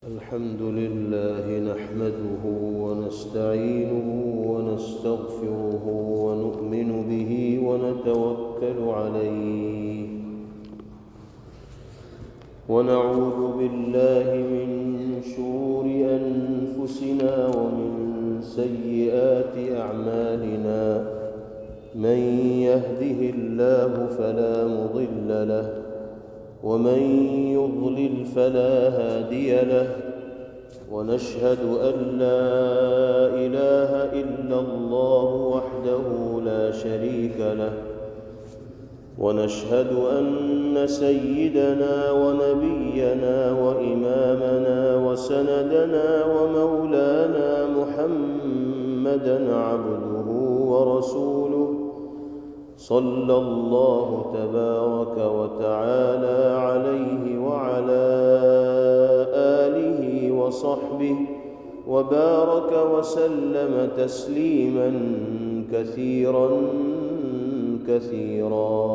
الحمد لله نحمده ونستعينه ونستغفره ونؤمن به ونتوكل عليه ونعوذ بالله من شرور أنفسنا ومن سيئات أعمالنا من يهده الله فلا مضل له ومن يضلل فلا هادي له ونشهد أن لا إله إلا الله وحده لا شريك له ونشهد أن سيدنا ونبينا وإمامنا وسندنا ومولانا محمدًا عبده ورسوله صلى الله تبارك وتعالى عليه وعلى آله وصحبه وبارك وسلم تسليما كثيرا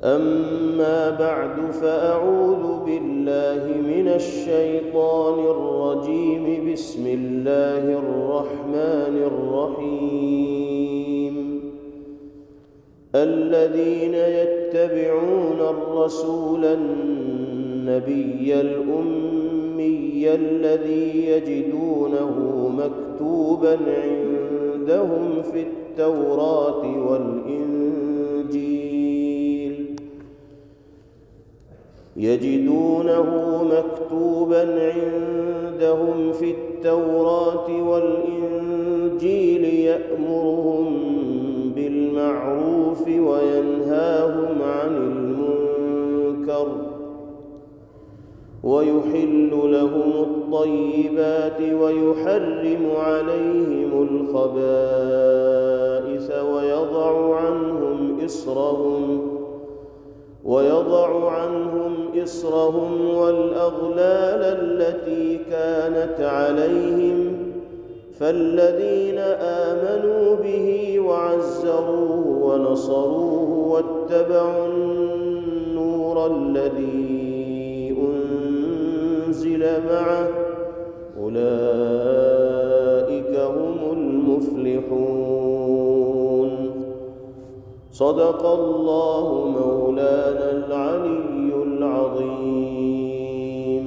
أما بعد فأعوذ بالله من الشيطان الرجيم بسم الله الرحمن الرحيم الذين يتبعون الرسول النبي الأمي الذي يجدونه مكتوبا عندهم في التوراة والإنجيل يأمرهم بالمعروف وينهاهم عن المنكر ويحل لهم الطيبات ويحرم عليهم الخبائث ويضع عنهم إصرهم والأغلال التي كانت عليهم فالذين آمنوا به وعزروه ونصروه واتبعوا النور الذي أنزل معه أولئك هم المفلحون. صدق الله مولانا العلي العظيم.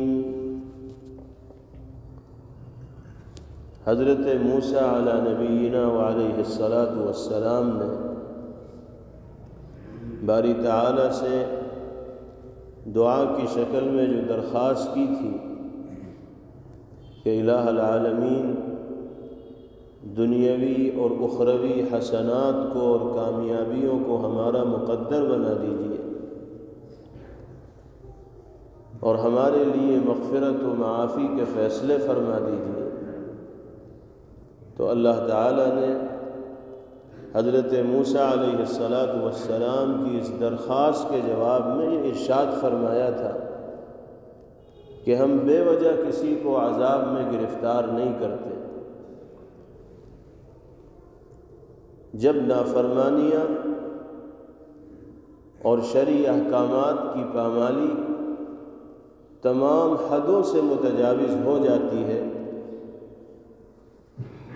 حضرت موسیٰ علی نبینا وعلیہ السلام نے باری تعالیٰ سے دعا کی شکل میں جو درخواست کی تھی کہ الہ العالمین دنیاوی اور اخروی حسنات کو اور کامیابیوں کو ہمارا مقدر بنا دیجیے اور ہمارے لیے مغفرت و معافی کے فیصلے فرما دیجیے، تو اللہ تعالیٰ نے حضرت موسیٰ علیہ السلام کی اس درخواست کے جواب میں یہ ارشاد فرمایا تھا کہ ہم بے وجہ کسی کو عذاب میں گرفتار نہیں کرتے. جب نافرمانیاں اور شرعی احکامات کی پامالی تمام حدوں سے متجاوز ہو جاتی ہے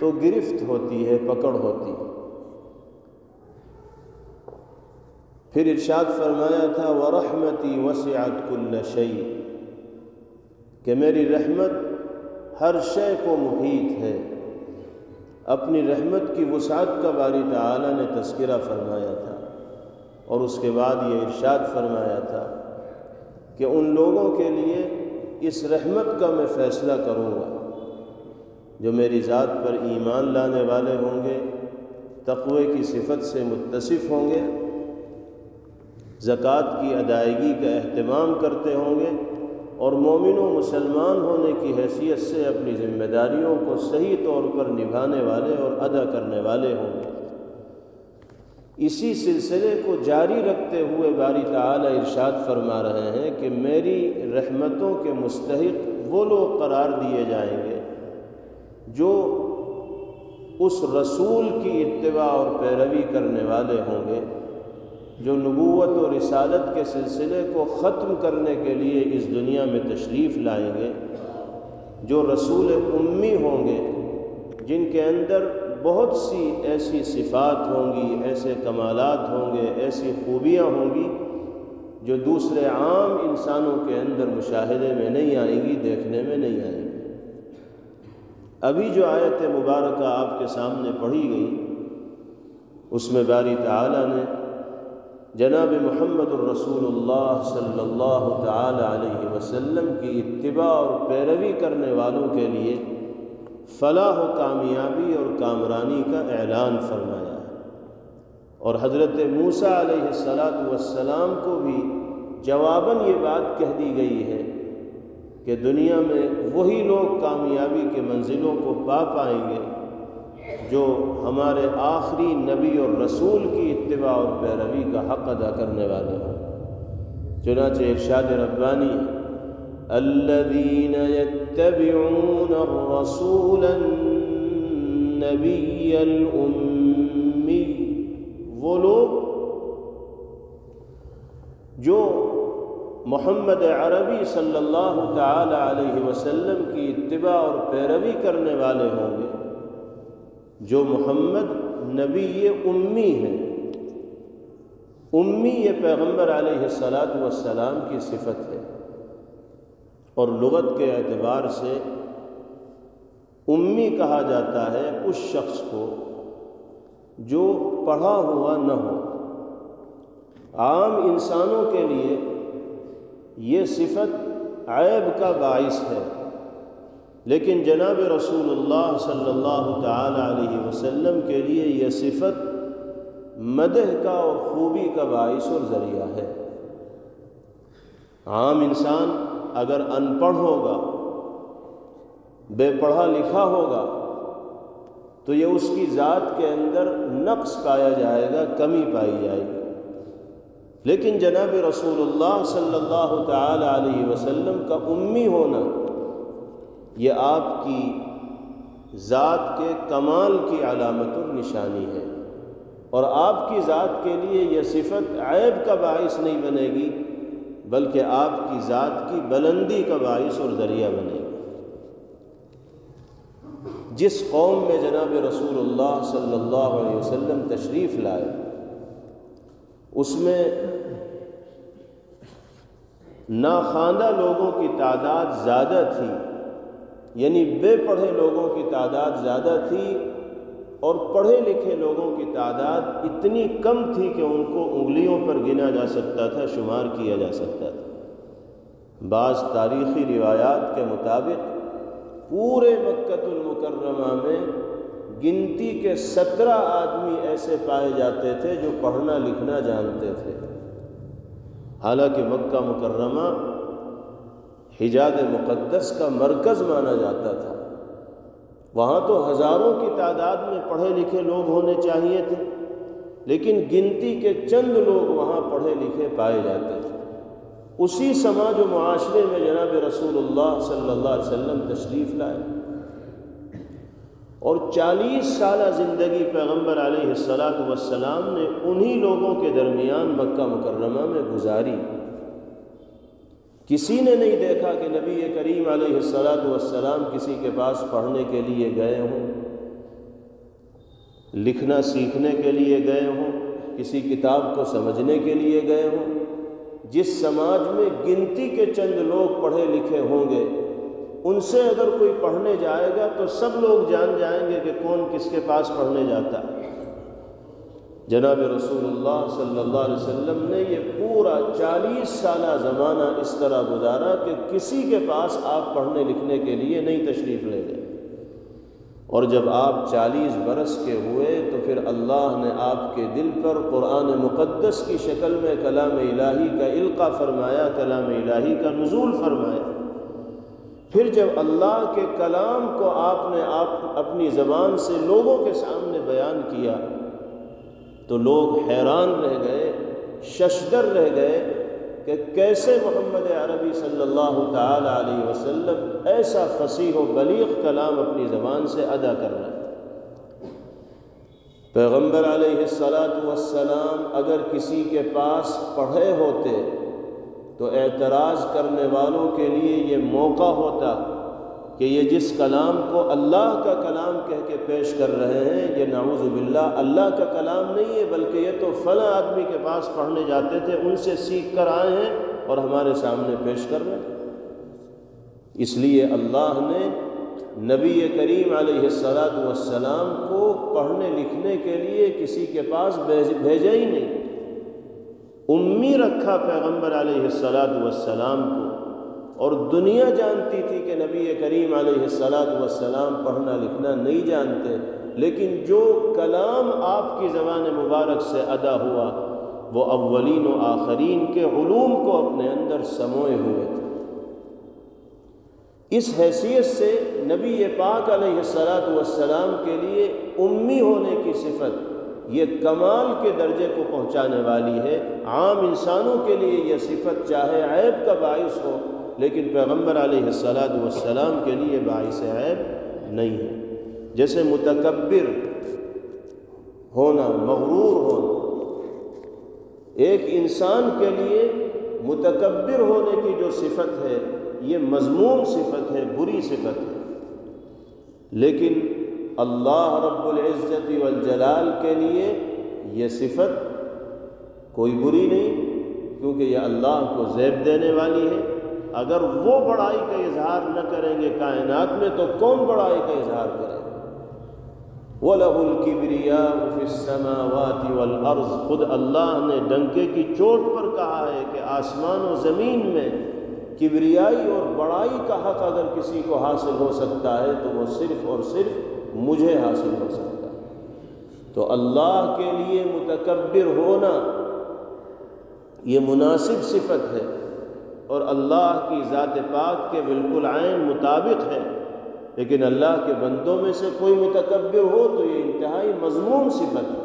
تو گرفت ہوتی ہے، پکڑ ہوتی ہے. پھر ارشاد فرمایا تھا وَرَحْمَتِي وَسِعَتْ كُلَّ شَيْءٍ کہ میری رحمت ہر شے کو محیط ہے. اپنی رحمت کی وسعت کا باری تعالیٰ نے تذکرہ فرمایا تھا اور اس کے بعد یہ ارشاد فرمایا تھا کہ ان لوگوں کے لیے اس رحمت کا میں فیصلہ کروں گا جو میری ذات پر ایمان لانے والے ہوں گے، تقوی کی صفت سے متصف ہوں گے، زکوٰۃ کی ادائیگی کا اہتمام کرتے ہوں گے اور مومن و مسلمان ہونے کی حیثیت سے اپنی ذمہ داریوں کو صحیح طور پر نبھانے والے اور ادا کرنے والے ہوں گے. اسی سلسلے کو جاری رکھتے ہوئے باری تعالیٰ ارشاد فرما رہے ہیں کہ میری رحمتوں کے مستحق وہ لوگ قرار دیے جائیں گے جو اس رسول کی اتباع اور پیروی کرنے والے ہوں گے جو نبوت و رسالت کے سلسلے کو ختم کرنے کے لیے اس دنیا میں تشریف لائیں گے، جو رسول امی ہوں گے، جن کے اندر بہت سی ایسی صفات ہوں گی، ایسے کمالات ہوں گے، ایسی خوبیاں ہوں گی جو دوسرے عام انسانوں کے اندر مشاہدے میں نہیں آئیں گی، دیکھنے میں نہیں آئیں گی۔ ابھی جو آیت مبارکہ آپ کے سامنے پڑھی گئی، اس میں باری تعالیٰ نے جناب محمد الرسول اللہ صلی اللہ تعالی علیہ وسلم کی اتباع اور پیروی کرنے والوں کے لیے فلاح و کامیابی اور کامرانی کا اعلان فرمایا ہے، اور حضرت موسیٰ علیہ السلام کو بھی جواباً یہ بات کہہ دی گئی ہے کہ دنیا میں وہی لوگ کامیابی کے منزلوں کو پا پائیں گے جو ہمارے آخری نبی اور رسول کی اتباع اور پیروی کا حق ادا کرنے والے ہوں۔ چنانچہ ارشاد ربانی ہے، الذین یتبعون الرسول النبی الامی، وہ لوگ جو محمد عربی صلی اللہ تعالی علیہ وسلم کی اتباع اور پیروی کرنے والے ہوں گے، جو محمد نبی امی ہیں۔ امی یہ پیغمبر علیہ السلام کی صفت ہے، اور لغت کے اعتبار سے امی کہا جاتا ہے اس شخص کو جو پڑھا ہوا نہ ہو۔ عام انسانوں کے لیے یہ صفت عیب کا باعث ہے، لیکن جناب رسول اللہ صلی اللہ تعالی علیہ وسلم کے لیے یہ صفت مدح کا اور خوبی کا باعث اور ذریعہ ہے۔ عام انسان اگر ان پڑھ ہوگا، بے پڑھا لکھا ہوگا، تو یہ اس کی ذات کے اندر نقص پایا جائے گا، کمی پائی جائے گی۔ لیکن جناب رسول اللہ صلی اللہ تعالی علیہ وسلم کا امی ہونا یہ آپ کی ذات کے کمال کی علامت اور نشانی ہے، اور آپ کی ذات کے لیے یہ صفت عیب کا باعث نہیں بنے گی، بلکہ آپ کی ذات کی بلندی کا باعث اور ذریعہ بنے گی۔ جس قوم میں جناب رسول اللہ صلی اللہ علیہ وسلم تشریف لائے، اس میں ناخواندہ لوگوں کی تعداد زیادہ تھی، یعنی بے پڑھے لوگوں کی تعداد زیادہ تھی، اور پڑھے لکھے لوگوں کی تعداد اتنی کم تھی کہ ان کو انگلیوں پر گنا جا سکتا تھا، شمار کیا جا سکتا تھا۔ بعض تاریخی روایات کے مطابق پورے مکہ المکرمہ میں گنتی کے 17 آدمی ایسے پائے جاتے تھے جو پڑھنا لکھنا جانتے تھے، حالانکہ مکہ مکرمہ حجاز مقدس کا مرکز مانا جاتا تھا۔ وہاں تو ہزاروں کی تعداد میں پڑھے لکھے لوگ ہونے چاہیے تھے، لیکن گنتی کے چند لوگ وہاں پڑھے لکھے پائے جاتے تھے۔ اسی سماج و معاشرے میں جناب رسول اللہ صلی اللہ علیہ وسلم تشریف لائے، اور 40 سالہ زندگی پیغمبر علیہ السلام نے انہی لوگوں کے درمیان مکہ مکرمہ میں گزاری۔ کسی نے نہیں دیکھا کہ نبی کریم علیہ السلام کسی کے پاس پڑھنے کے لیے گئے ہوں، لکھنا سیکھنے کے لیے گئے ہوں، کسی کتاب کو سمجھنے کے لیے گئے ہوں۔ جس سماج میں گنتی کے چند لوگ پڑھے لکھے ہوں گے، ان سے اگر کوئی پڑھنے جائے گا تو سب لوگ جان جائیں گے کہ کون کس کے پاس پڑھنے جاتا ہے۔ جناب رسول اللہ صلی اللہ علیہ وسلم نے یہ پورا 40 سالہ زمانہ اس طرح گزارا کہ کسی کے پاس آپ پڑھنے لکھنے کے لیے نہیں تشریف لے گئے، اور جب آپ 40 برس کے ہوئے تو پھر اللہ نے آپ کے دل پر قرآن مقدس کی شکل میں کلام الہی کا القاء فرمایا، کلام الہی کا نزول فرمایا۔ پھر جب اللہ کے کلام کو آپ نے اپنی زبان سے لوگوں کے سامنے بیان کیا تو لوگ حیران رہ گئے، ششدر رہ گئے کہ کیسے محمد عربی صلی اللہ تعالی علیہ وسلم ایسا فصیح و بلیغ کلام اپنی زبان سے ادا کر رہا ہے۔ پیغمبر علیہ السلام اگر کسی کے پاس پڑھے ہوتے تو اعتراض کرنے والوں کے لیے یہ موقع ہوتا کہ یہ جس کلام کو اللہ کا کلام کہہ کے پیش کر رہے ہیں یہ نعوذ باللہ اللہ کا کلام نہیں ہے، بلکہ یہ تو فلاں آدمی کے پاس پڑھنے جاتے تھے، ان سے سیکھ کر آئے ہیں اور ہمارے سامنے پیش کر رہے ہیں۔ اس لیے اللہ نے نبی کریم علیہ السلام کو پڑھنے لکھنے کے لیے کسی کے پاس بھیجا ہی نہیں، امی رکھا پیغمبر علیہ السلام کو، اور دنیا جانتی تھی کہ نبی کریم علیہ السلام پڑھنا لکھنا نہیں جانتے، لیکن جو کلام آپ کی زبان مبارک سے ادا ہوا وہ اولین و آخرین کے علوم کو اپنے اندر سموئے ہوئے تھے۔ اس حیثیت سے نبی پاک علیہ السلام کے لیے امی ہونے کی صفت یہ کمال کے درجے کو پہنچانے والی ہے۔ عام انسانوں کے لیے یہ صفت چاہے عیب کا باعث ہو، لیکن پیغمبر علیہ السلام کے لیے باعث عیب نہیں ہے۔ جیسے متکبر ہونا، مغرور ہونا، ایک انسان کے لیے متکبر ہونے کی جو صفت ہے یہ مذموم صفت ہے، بری صفت ہے، لیکن اللہ رب العزت والجلال کے لیے یہ صفت کوئی بری نہیں، کیونکہ یہ اللہ کو زیب دینے والی ہے۔ اگر وہ بڑائی کا اظہار نہ کریں گے کائنات میں تو کون بڑائی کا اظہار کرے گا؟ وَلَهُ الْكِبْرِيَاءُ فِي السَّمَاوَاتِ وَالْأَرْضِ، خود اللہ نے ڈنکے کی چوٹ پر کہا ہے کہ آسمان و زمین میں کبریائی اور بڑائی کا حق اگر کسی کو حاصل ہو سکتا ہے تو وہ صرف اور صرف مجھے حاصل ہو سکتا ہے۔ تو اللہ کے لیے متکبر ہونا یہ مناسب صفت ہے اور اللہ کی ذات پاک کے بالکل عین مطابق ہے، لیکن اللہ کے بندوں میں سے کوئی متکبر ہو تو یہ انتہائی مذموم صفت ہے۔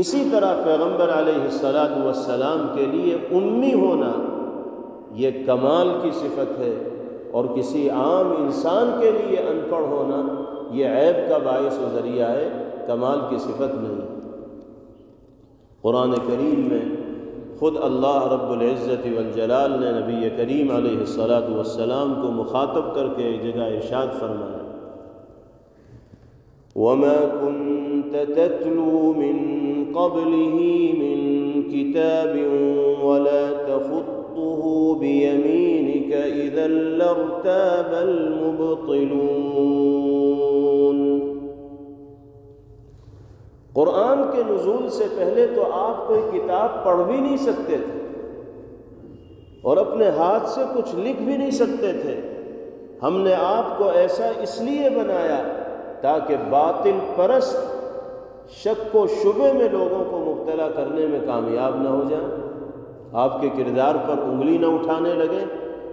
اسی طرح پیغمبر علیہ السلام کے لیے امی ہونا یہ کمال کی صفت ہے، اور کسی عام انسان کے لیے ان پڑھ ہونا یہ عیب کا باعث و ذریعہ ہے، کمال کی صفت نہیں۔ قرآن کریم میں خود اللہ رب العزت والجلال نے نبی کریم علیہ السلام کو مخاطب کر کے ایک جگہ ارشاد فرمایا، وَمَا كُنْتَ تَتْلُو مِن قَبْلِهِ مِن كِتَابٍ وَلَا تَخُطُّهُ بِيَمِينِكَ إِذًا لَارْتَابَ الْمُبْطِلُونَ۔ قرآن کے نزول سے پہلے تو آپ کوئی کتاب پڑھ بھی نہیں سکتے تھے اور اپنے ہاتھ سے کچھ لکھ بھی نہیں سکتے تھے۔ ہم نے آپ کو ایسا اس لیے بنایا تاکہ باطل پرست شک و شبے میں لوگوں کو مبتلا کرنے میں کامیاب نہ ہو جائیں، آپ کے کردار پر انگلی نہ اٹھانے لگیں،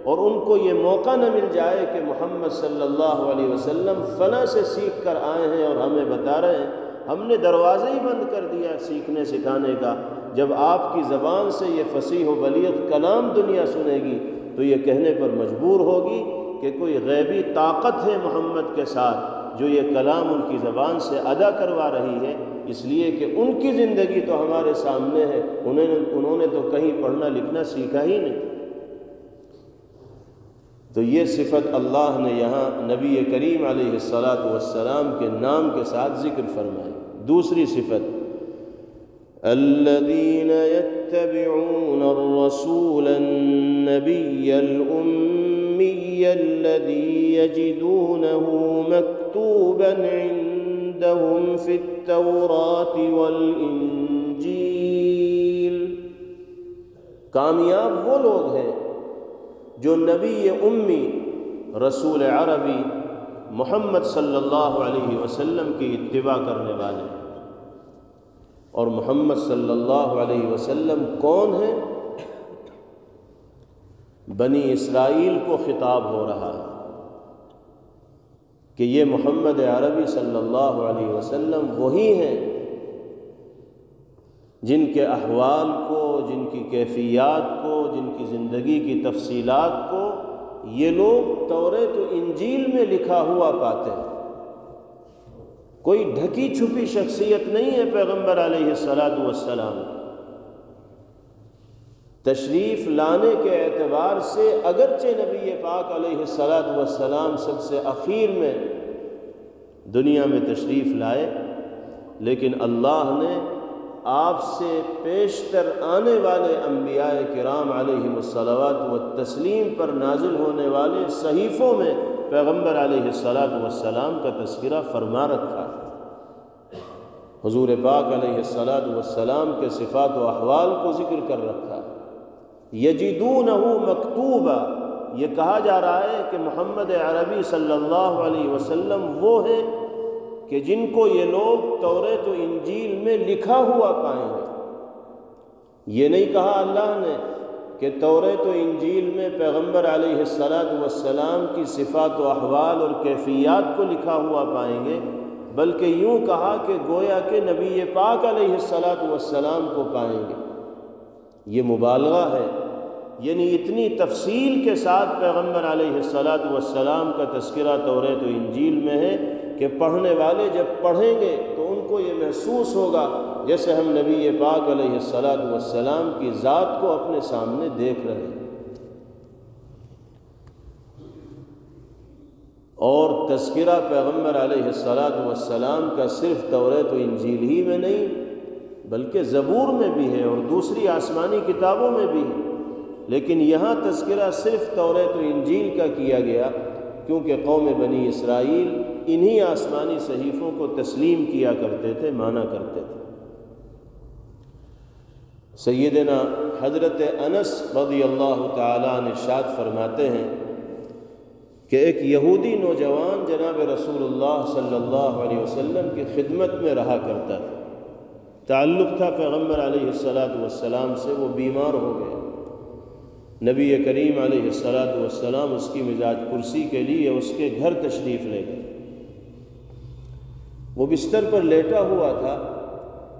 اور ان کو یہ موقع نہ مل جائے کہ محمد صلی اللہ علیہ وسلم فلاں سے سیکھ کر آئے ہیں اور ہمیں بتا رہے ہیں۔ ہم نے دروازے ہی بند کر دیا سیکھنے سکھانے کا۔ جب آپ کی زبان سے یہ فصیح و بلیغ کلام دنیا سنے گی تو یہ کہنے پر مجبور ہوگی کہ کوئی غیبی طاقت ہے محمد کے ساتھ جو یہ کلام ان کی زبان سے ادا کروا رہی ہے، اس لیے کہ ان کی زندگی تو ہمارے سامنے ہے، انہوں نے تو کہیں پڑھنا لکھنا سیکھا ہی نہیں۔ تو یہ صفت اللہ نے یہاں نبی کریم علیہ السلام کے نام کے ساتھ ذکر فرمائی۔ دوسری صفت، الذین یتبعون الرسول النبی الأمی الذی یجدونہ مکتوبا عندهم فی التوراۃ والانجیل۔ کامیاب وہ لوگ ہیں جو نبی امی رسول عربی محمد صلی اللہ علیہ وسلم کی اتباع کرنے والے ہیں۔ اور محمد صلی اللہ علیہ وسلم کون ہیں؟ بنی اسرائیل کو خطاب ہو رہا ہے کہ یہ محمد عربی صلی اللہ علیہ وسلم وہی ہیں جن کے احوال کو، جن کی کیفیات کو، جن کی زندگی کی تفصیلات کو یہ لوگ تورات و انجیل میں لکھا ہوا پاتے ہیں۔ کوئی ڈھکی چھپی شخصیت نہیں ہے پیغمبر علیہ السلام۔ تشریف لانے کے اعتبار سے اگرچہ نبی پاک علیہ السلام سب سے اخیر میں دنیا میں تشریف لائے، لیکن اللہ نے آپ سے پیشتر آنے والے انبیاء کرام علیہم الصلوات والتسلیم پر نازل ہونے والے صحیفوں میں پیغمبر علیہ السلام کا تذکرہ فرما رکھا۔ حضور پاک علیہ السلام کے صفات و احوال کو ذکر کر رکھا۔ یجدونہ مکتوبا، یہ کہا جا رہا ہے کہ محمد عربی صلی اللہ علیہ وسلم وہ ہیں کہ جن کو یہ لوگ توریت و انجیل میں لکھا ہوا پائیں گے۔ یہ نہیں کہا اللہ نے کہ توریت و انجیل میں پیغمبر علیہ السلام کی صفات و احوال اور کیفیات کو لکھا ہوا پائیں گے، بلکہ یوں کہا کہ گویا کہ نبی پاک علیہ السلام کو پائیں گے۔ یہ مبالغہ ہے، یعنی اتنی تفصیل کے ساتھ پیغمبر علیہ السلام کا تذکرہ توریت و انجیل میں ہے کہ پڑھنے والے جب پڑھیں گے تو ان کو یہ محسوس ہوگا جیسے ہم نبی پاک علیہ السلام کی ذات کو اپنے سامنے دیکھ رہے ہیں۔ اور تذکرہ پیغمبر علیہ السلام کا صرف توریت و انجیل ہی میں نہیں بلکہ زبور میں بھی ہے اور دوسری آسمانی کتابوں میں بھی ہے، لیکن یہاں تذکرہ صرف توریت و انجیل کا کیا گیا کیونکہ قوم بنی اسرائیل انہی آسمانی صحیفوں کو تسلیم کیا کرتے تھے، مانا کرتے تھے۔ سیدنا حضرت انس رضی اللہ تعالیٰ عنہ ارشاد فرماتے ہیں کہ ایک یہودی نوجوان جناب رسول اللہ صلی اللہ علیہ وسلم کی خدمت میں رہا کرتا تھا، تعلق تھا پیغمبر علیہ السلام سے، وہ بیمار ہو گیا۔ نبی کریم علیہ السلام اس کی مزاج پرسی کے لیے اس کے گھر تشریف لے گئے۔ وہ بستر پر لیٹا ہوا تھا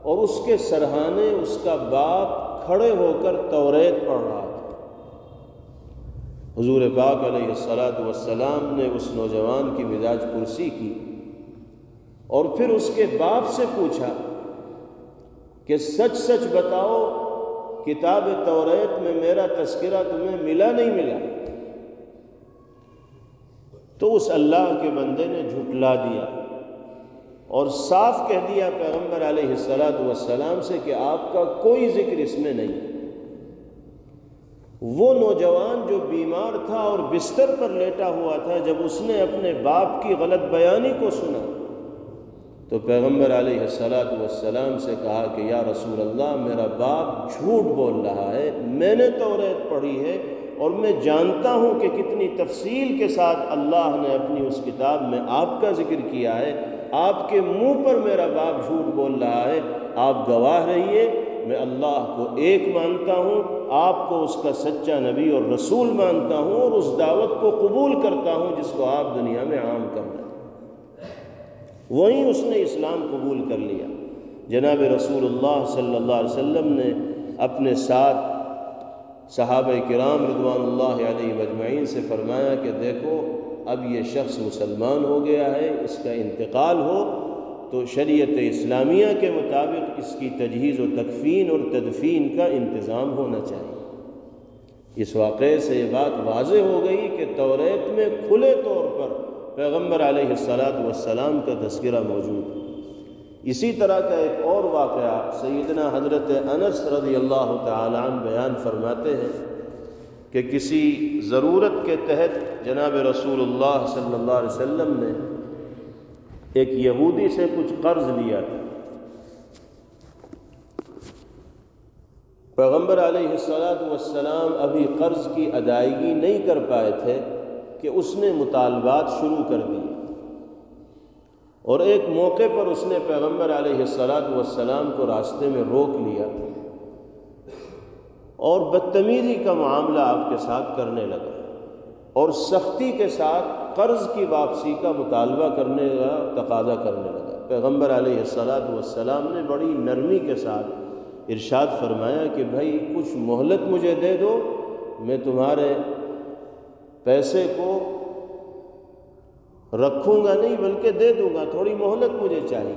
اور اس کے سرہانے اس کا باپ کھڑے ہو کر توریت پڑھ رہا تھا۔ حضور پاک علیہ السلام نے اس نوجوان کی مزاج پرسی کی اور پھر اس کے باپ سے پوچھا کہ سچ سچ بتاؤ کتاب توریت میں میرا تذکرہ تمہیں ملا نہیں ملا؟ تو اس اللہ کے بندے نے جھٹلا دیا اور صاف کہہ دیا پیغمبر علیہ السلام سے کہ آپ کا کوئی ذکر اس میں نہیں۔ وہ نوجوان جو بیمار تھا اور بستر پر لیٹا ہوا تھا، جب اس نے اپنے باپ کی غلط بیانی کو سنا تو پیغمبر علیہ السلام سے کہا کہ یا رسول اللہ، میرا باپ جھوٹ بول رہا ہے، میں نے توریت پڑھی ہے اور میں جانتا ہوں کہ کتنی تفصیل کے ساتھ اللہ نے اپنی اس کتاب میں آپ کا ذکر کیا ہے، آپ کے منہ پر میرا باپ جھوٹ بول رہا ہے، آپ گواہ رہیے، میں اللہ کو ایک مانتا ہوں، آپ کو اس کا سچا نبی اور رسول مانتا ہوں اور اس دعوت کو قبول کرتا ہوں جس کو آپ دنیا میں عام کر رہے ہیں۔ وہیں اس نے اسلام قبول کر لیا۔ جناب رسول اللہ صلی اللہ علیہ وسلم نے اپنے ساتھ صحابہ کرام رضوان اللہ علیہ اجمعین سے فرمایا کہ دیکھو اب یہ شخص مسلمان ہو گیا ہے، اس کا انتقال ہو تو شریعت اسلامیہ کے مطابق اس کی تجہیز و تکفین اور تدفین کا انتظام ہونا چاہیے۔ اس واقعے سے یہ بات واضح ہو گئی کہ توریت میں کھلے طور پر پیغمبر علیہ السلام کا تذکرہ موجود ہے۔ اسی طرح کا ایک اور واقعہ سیدنا حضرت انس رضی اللہ تعالیٰ عنہ بیان فرماتے ہیں کہ کسی ضرورت کے تحت جناب رسول اللہ صلی اللہ علیہ وسلم نے ایک یہودی سے کچھ قرض لیا تھا۔ پیغمبر علیہ السلام ابھی قرض کی ادائیگی نہیں کر پائے تھے کہ اس نے مطالبات شروع کر دیے، اور ایک موقع پر اس نے پیغمبر علیہ السلام کو راستے میں روک لیا اور بدتمیزی کا معاملہ آپ کے ساتھ کرنے لگا اور سختی کے ساتھ قرض کی واپسی کا مطالبہ کرنے کا تقاضا کرنے لگا۔ پیغمبر علیہ السلام نے بڑی نرمی کے ساتھ ارشاد فرمایا کہ بھائی کچھ مہلت مجھے دے دو، میں تمہارے پیسے کو رکھوں گا نہیں بلکہ دے دوں گا، تھوڑی مہلت مجھے چاہیے۔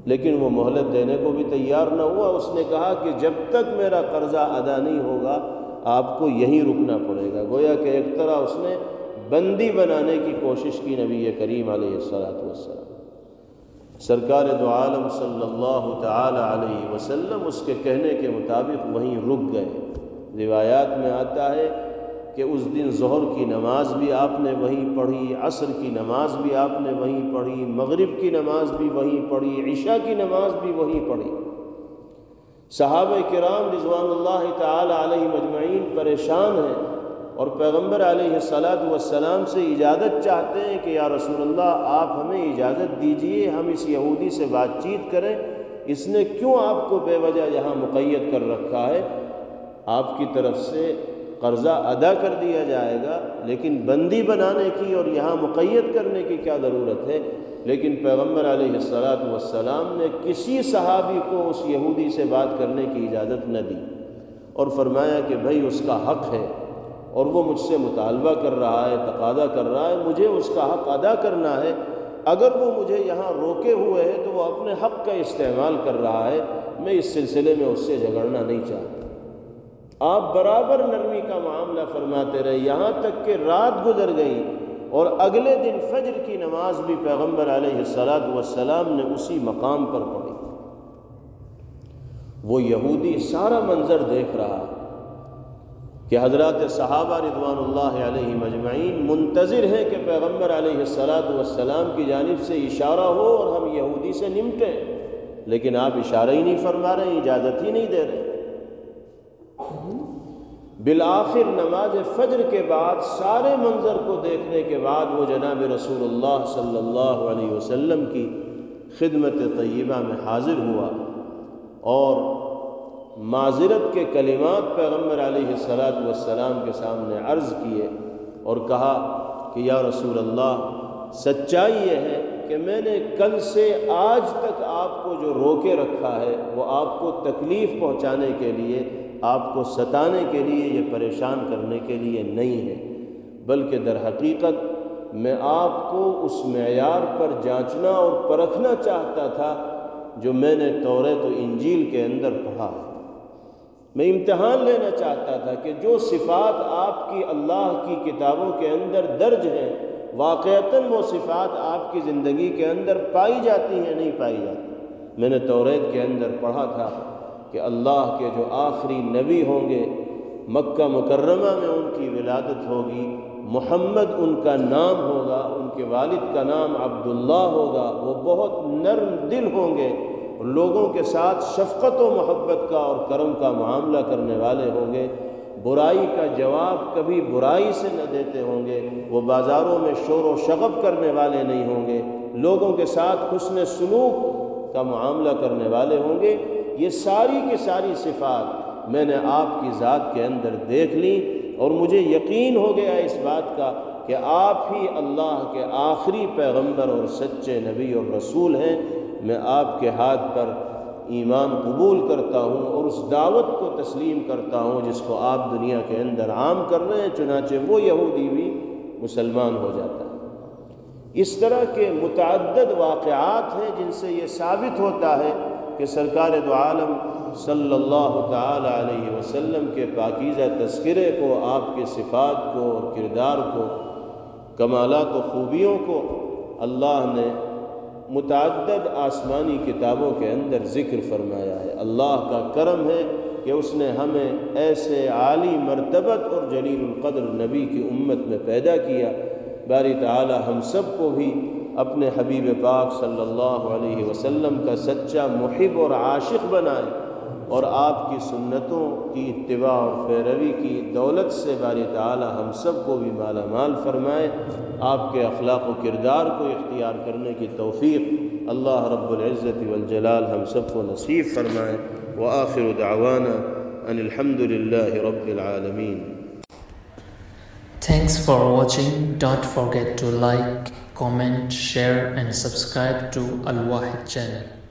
لیکن وہ مہلت دینے کو بھی تیار نہ ہوا، اس نے کہا کہ جب تک میرا قرضہ ادا نہیں ہوگا آپ کو یہیں رکنا پڑے گا۔ گویا کہ ایک طرح اس نے بندی بنانے کی کوشش کی نبی کریم علیہ السلام۔ سرکار دو عالم صلی اللہ تعالی علیہ وسلم اس کے کہنے کے مطابق وہیں رک گئے۔ روایات میں آتا ہے کہ اس دن ظہر کی نماز بھی آپ نے وہیں پڑھی، عصر کی نماز بھی آپ نے وہیں پڑھی، مغرب کی نماز بھی وہیں پڑھی، عشاء کی نماز بھی وہیں پڑھی۔ صحابہ کرام رضوان اللہ تعالی علیہ مجمعین پریشان ہیں اور پیغمبر علیہ السلام سے اجازت چاہتے ہیں کہ یا رسول اللہ آپ ہمیں اجازت دیجئے، ہم اس یہودی سے بات چیت کریں، اس نے کیوں آپ کو بے وجہ یہاں مقید کر رکھا ہے؟ آپ کی طرف سے قرضہ ادا کر دیا جائے گا، لیکن بندی بنانے کی اور یہاں مقید کرنے کی کیا ضرورت ہے؟ لیکن پیغمبر علیہ السلام نے کسی صحابی کو اس یہودی سے بات کرنے کی اجازت نہ دی اور فرمایا کہ بھائی اس کا حق ہے اور وہ مجھ سے مطالبہ کر رہا ہے، تقاضا کر رہا ہے، مجھے اس کا حق ادا کرنا ہے۔ اگر وہ مجھے یہاں روکے ہوئے ہے تو وہ اپنے حق کا استعمال کر رہا ہے، میں اس سلسلے میں اس سے جھگڑنا نہیں چاہتا۔ آپ برابر نرمی کا معاملہ فرماتے رہے، یہاں تک کہ رات گزر گئی اور اگلے دن فجر کی نماز بھی پیغمبر علیہ السلام نے اسی مقام پر پڑھی۔ وہ یہودی سارا منظر دیکھ رہا کہ حضرات صحابہ رضوان اللہ علیہ مجمعین منتظر ہیں کہ پیغمبر علیہ السلام کی جانب سے اشارہ ہو اور ہم یہودی سے نمٹیں، لیکن آپ اشارہ ہی نہیں فرما رہے، اجازت ہی نہیں دے رہے۔ بالآخر نماز فجر کے بعد سارے منظر کو دیکھنے کے بعد وہ جناب رسول اللہ صلی اللہ علیہ وسلم کی خدمت طیبہ میں حاضر ہوا اور معذرت کے کلمات پیغمبر علیہ السلام کے سامنے عرض کیے اور کہا کہ یا رسول اللہ، سچائی یہ ہے کہ میں نے کل سے آج تک آپ کو جو روکے رکھا ہے وہ آپ کو تکلیف پہنچانے کے لیے، آپ کو ستانے کے لیے، یہ پریشان کرنے کے لیے نہیں ہے، بلکہ در حقیقت میں آپ کو اس معیار پر جانچنا اور پرکھنا چاہتا تھا جو میں نے توریت و انجیل کے اندر پڑھا ہے۔ میں امتحان لینا چاہتا تھا کہ جو صفات آپ کی اللہ کی کتابوں کے اندر درج ہیں واقعتاً وہ صفات آپ کی زندگی کے اندر پائی جاتی ہیں نہیں پائی جاتی۔ میں نے توریت کے اندر پڑھا تھا کہ اللہ کے جو آخری نبی ہوں گے، مکہ مکرمہ میں ان کی ولادت ہوگی، محمد ان کا نام ہوگا، ان کے والد کا نام عبداللہ ہوگا، وہ بہت نرم دل ہوں گے، لوگوں کے ساتھ شفقت و محبت کا اور کرم کا معاملہ کرنے والے ہوں گے، برائی کا جواب کبھی برائی سے نہ دیتے ہوں گے، وہ بازاروں میں شور و شغب کرنے والے نہیں ہوں گے، لوگوں کے ساتھ حسن سلوک کا معاملہ کرنے والے ہوں گے۔ یہ ساری کی ساری صفات میں نے آپ کی ذات کے اندر دیکھ لی اور مجھے یقین ہو گیا اس بات کا کہ آپ ہی اللہ کے آخری پیغمبر اور سچے نبی اور رسول ہیں۔ میں آپ کے ہاتھ پر ایمان قبول کرتا ہوں اور اس دعوت کو تسلیم کرتا ہوں جس کو آپ دنیا کے اندر عام کر رہے ہیں، چنانچہ وہ یہودی بھی مسلمان ہو جاتا ہے۔ اس طرح کے متعدد واقعات ہیں جن سے یہ ثابت ہوتا ہے کہ سرکار دو عالم صلی اللہ تعالی علیہ وسلم کے پاکیزہ تذکرے کو، آپ کے صفات کو اور کردار کو، کمالات و خوبیوں کو اللہ نے متعدد آسمانی کتابوں کے اندر ذکر فرمایا ہے۔ اللہ کا کرم ہے کہ اس نے ہمیں ایسے عالی مرتبت اور جلیل القدر نبی کی امت میں پیدا کیا۔ باری تعالی ہم سب کو بھی اپنے حبیب پاک صلی اللہ علیہ وسلم کا سچا محب اور عاشق بنائے اور آپ کی سنتوں کی اتباع اور پیروی کی دولت سے باری تعالی ہم سب کو بھی مالا مال فرمائے۔ آپ کے اخلاق و کردار کو اختیار کرنے کی توفیق اللہ رب العزت والجلال ہم سب کو نصیب فرمائے۔ وآخر دعوانا ان الحمد للہ رب العالمین۔ Thanks for watching. Don't forget to like, comment, share and subscribe to Al Wahid channel.